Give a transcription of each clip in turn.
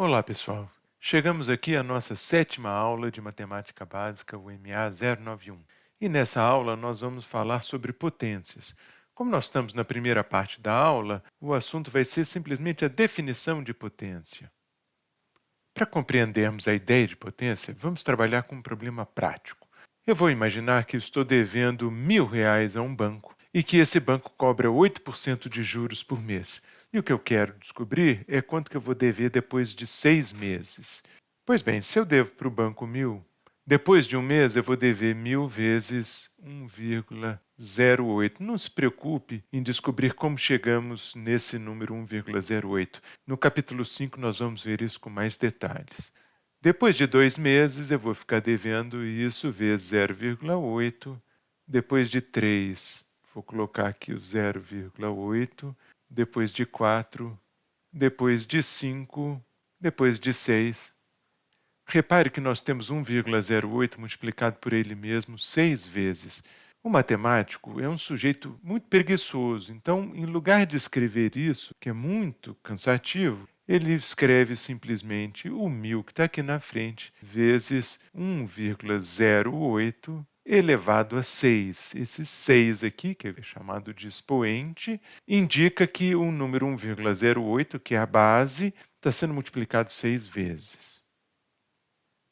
Olá, pessoal! Chegamos aqui à nossa sétima aula de Matemática Básica, o MA 091. E nessa aula nós vamos falar sobre potências. Como nós estamos na primeira parte da aula, o assunto vai ser simplesmente a definição de potência. Para compreendermos a ideia de potência, vamos trabalhar com um problema prático. Eu vou imaginar que estou devendo R$ 1.000 a um banco e que esse banco cobra 8% de juros por mês. E o que eu quero descobrir é quanto que eu vou dever depois de 6 meses. Pois bem, se eu devo para o banco 1.000, depois de um mês eu vou dever 1.000 vezes 1,08. Não se preocupe em descobrir como chegamos nesse número 1,08. No capítulo 5 nós vamos ver isso com mais detalhes. Depois de 2 meses eu vou ficar devendo isso vezes 0,8. Depois de 3, vou colocar aqui o 0,8. Depois de 4, depois de 5, depois de 6. Repare que nós temos 1,08 multiplicado por ele mesmo 6 vezes. O matemático é um sujeito muito preguiçoso, então, em lugar de escrever isso, que é muito cansativo, ele escreve simplesmente o 1.000 que está aqui na frente, vezes 1,08 elevado a 6. Esse 6 aqui, que é chamado de expoente, indica que o número 1,08, que é a base, está sendo multiplicado 6 vezes.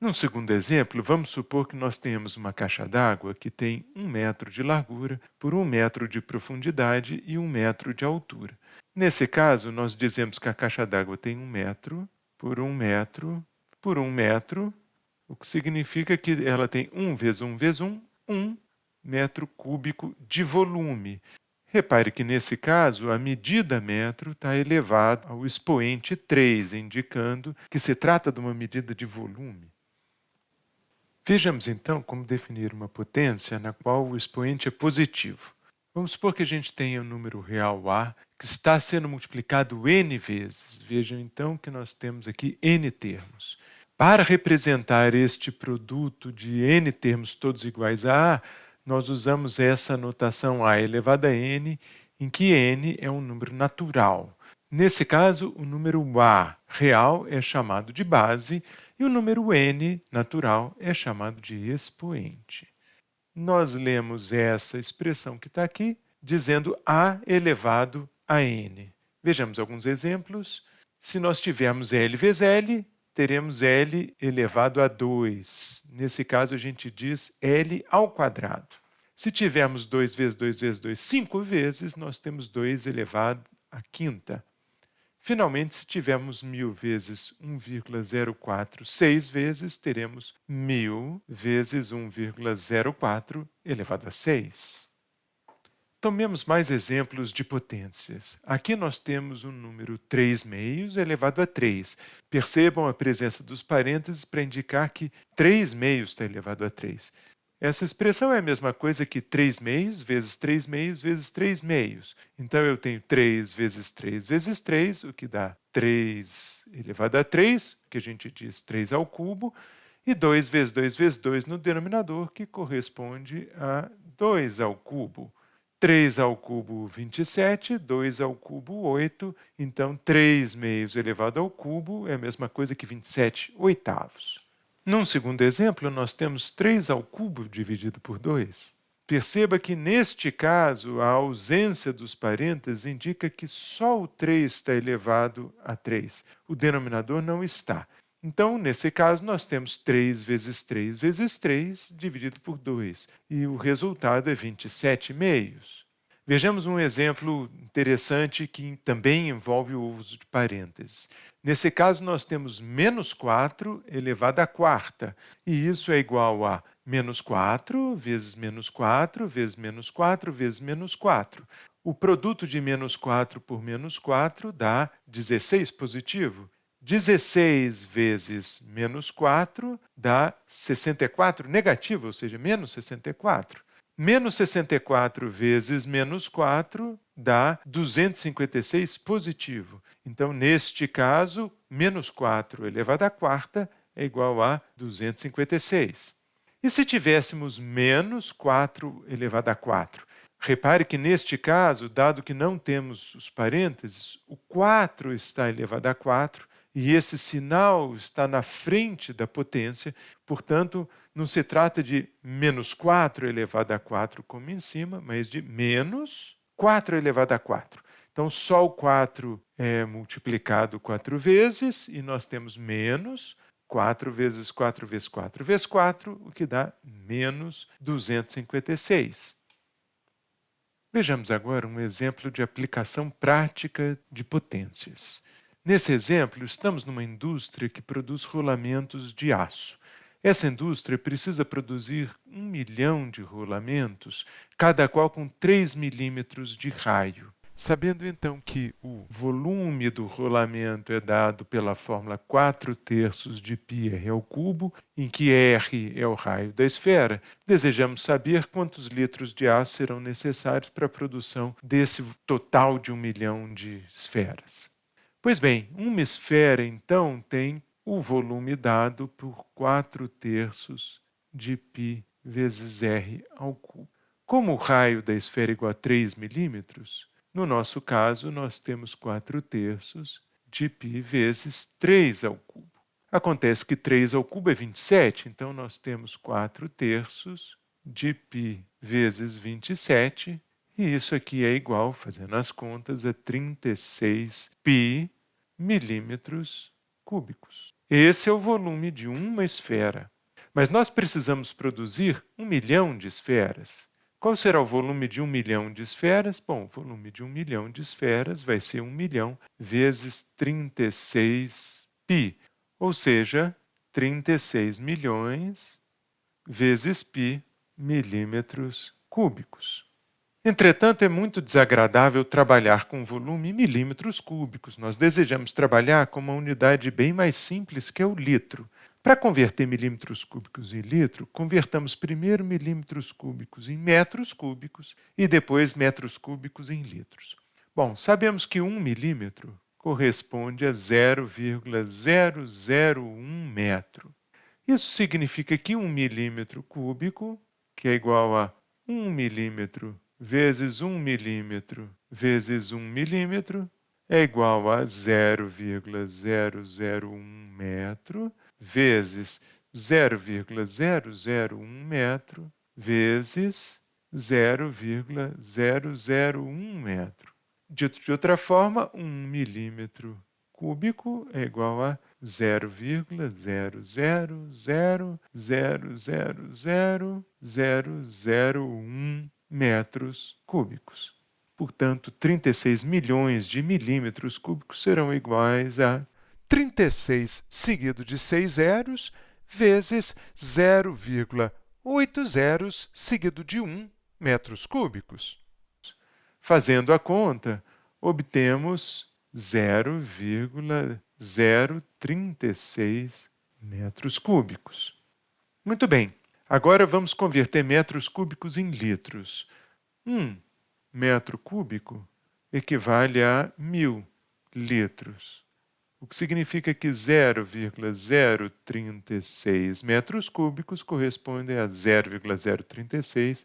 Num segundo exemplo, vamos supor que nós tenhamos uma caixa d'água que tem 1 metro de largura por 1 metro de profundidade e 1 metro de altura. Nesse caso, nós dizemos que a caixa d'água tem 1 metro por 1 metro por 1 metro, o que significa que ela tem 1 vezes 1 vezes 1 metro cúbico de volume. Repare que, nesse caso, a medida metro está elevada ao expoente 3, indicando que se trata de uma medida de volume. Vejamos, então, como definir uma potência na qual o expoente é positivo. Vamos supor que a gente tenha o número real A que está sendo multiplicado n vezes. Vejam, então, que nós temos aqui n termos. Para representar este produto de n termos todos iguais a A, nós usamos essa notação A elevado a n, em que n é um número natural. Nesse caso, o número A real é chamado de base e o número n natural é chamado de expoente. Nós lemos essa expressão que está aqui, dizendo A elevado a n. Vejamos alguns exemplos. Se nós tivermos L vezes L, teremos L elevado a 2. Nesse caso, a gente diz L ao quadrado. Se tivermos 2 vezes 2 vezes 2, 5 vezes, nós temos 2 elevado à quinta. Finalmente, se tivermos 1.000 vezes 1,04 6 vezes, teremos 1.000 vezes 1,04 elevado a 6. Tomemos mais exemplos de potências. Aqui nós temos o número 3 meios elevado a 3. Percebam a presença dos parênteses para indicar que 3 meios está elevado a 3. Essa expressão é a mesma coisa que 3 meios vezes 3 meios vezes 3 meios. Então, eu tenho 3 vezes 3 vezes 3, o que dá 3 elevado a 3, que a gente diz 3 ao cubo, e 2 vezes 2 vezes 2 no denominador, que corresponde a 2 ao cubo. 3 ao cubo, 27, 2 ao cubo, 8. Então, 3 meios elevado ao cubo é a mesma coisa que 27 oitavos. Num segundo exemplo, nós temos 3 ao cubo dividido por 2. Perceba que, neste caso, a ausência dos parênteses indica que só o 3 está elevado a 3. O denominador não está. Então, nesse caso, nós temos 3 vezes 3 vezes 3 dividido por 2. E o resultado é 27 meios. Vejamos um exemplo interessante que também envolve o uso de parênteses. Nesse caso, nós temos menos 4 elevado à quarta, e isso é igual a menos 4 vezes menos 4 vezes menos 4 vezes menos 4. O produto de menos 4 por menos 4 dá 16 positivo. 16 vezes menos 4 dá 64 negativo, ou seja, menos 64. Menos 64 vezes menos 4 dá 256 positivo. Então, neste caso, menos 4 elevado à quarta é igual a 256. E se tivéssemos menos 4 elevado a 4? Repare que, neste caso, dado que não temos os parênteses, o 4 está elevado a 4 e esse sinal está na frente da potência, portanto, não se trata de menos 4 elevado a 4 como em cima, mas de menos 4 elevado a 4. Então, só o 4 é multiplicado 4 vezes, e nós temos menos 4 vezes 4 vezes 4 vezes 4, o que dá menos 256. Vejamos agora um exemplo de aplicação prática de potências. Nesse exemplo, estamos numa indústria que produz rolamentos de aço. Essa indústria precisa produzir 1 milhão de rolamentos, cada qual com 3 milímetros de raio. Sabendo então que o volume do rolamento é dado pela fórmula 4/3 de πr ao cubo, em que r é o raio da esfera, desejamos saber quantos litros de aço serão necessários para a produção desse total de 1 milhão de esferas. Pois bem, uma esfera então tem o volume dado por 4/3 de π vezes r ao cubo. Como o raio da esfera é igual a 3 milímetros, no nosso caso, nós temos 4/3 de π vezes 3 ao cubo. Acontece que 3 ao cubo é 27, então nós temos 4/3 de π vezes 27, e isso aqui é igual, fazendo as contas, a 36 π milímetros cúbicos. Esse é o volume de uma esfera. Mas nós precisamos produzir 1 milhão de esferas. Qual será o volume de 1 milhão de esferas? Bom, o volume de 1 milhão de esferas vai ser 1 milhão vezes 36 π, ou seja, 36 milhões vezes π milímetros cúbicos. Entretanto, é muito desagradável trabalhar com volume em milímetros cúbicos. Nós desejamos trabalhar com uma unidade bem mais simples, que é o litro. Para converter milímetros cúbicos em litro, convertamos primeiro milímetros cúbicos em metros cúbicos e depois metros cúbicos em litros. Bom, sabemos que 1 milímetro corresponde a 0,001 metro. Isso significa que 1 milímetro cúbico, que é igual a 1 milímetro vezes 1 milímetro vezes 1 milímetro, é igual a 0,001 metro vezes 0,001 metro vezes 0,001 metro. Dito de outra forma, 1 milímetro cúbico é igual a 0,000000001 metros cúbicos. Portanto, 36 milhões de milímetros cúbicos serão iguais a 36 seguido de 6 zeros vezes 0,8 zeros seguido de 1 metros cúbicos. Fazendo a conta, obtemos 0,036 metros cúbicos. Muito bem, agora vamos converter metros cúbicos em litros. 1 metro cúbico equivale a 1.000 litros, o que significa que 0,036 metros cúbicos corresponde a 0,036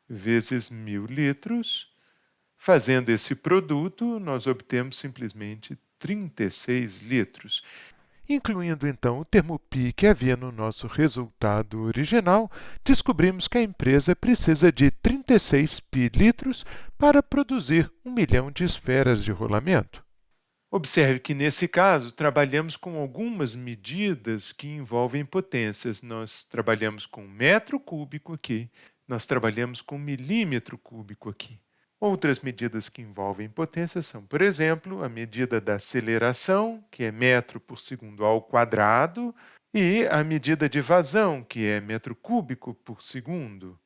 vezes 1.000 litros. Fazendo esse produto, nós obtemos simplesmente 36 litros. Incluindo então o termo π que havia no nosso resultado original, descobrimos que a empresa precisa de 36 π litros para produzir 1 milhão de esferas de rolamento. Observe que, nesse caso, trabalhamos com algumas medidas que envolvem potências. Nós trabalhamos com metro cúbico aqui, nós trabalhamos com milímetro cúbico aqui. Outras medidas que envolvem potência são, por exemplo, a medida da aceleração, que é metro por segundo ao quadrado, e a medida de vazão, que é metro cúbico por segundo.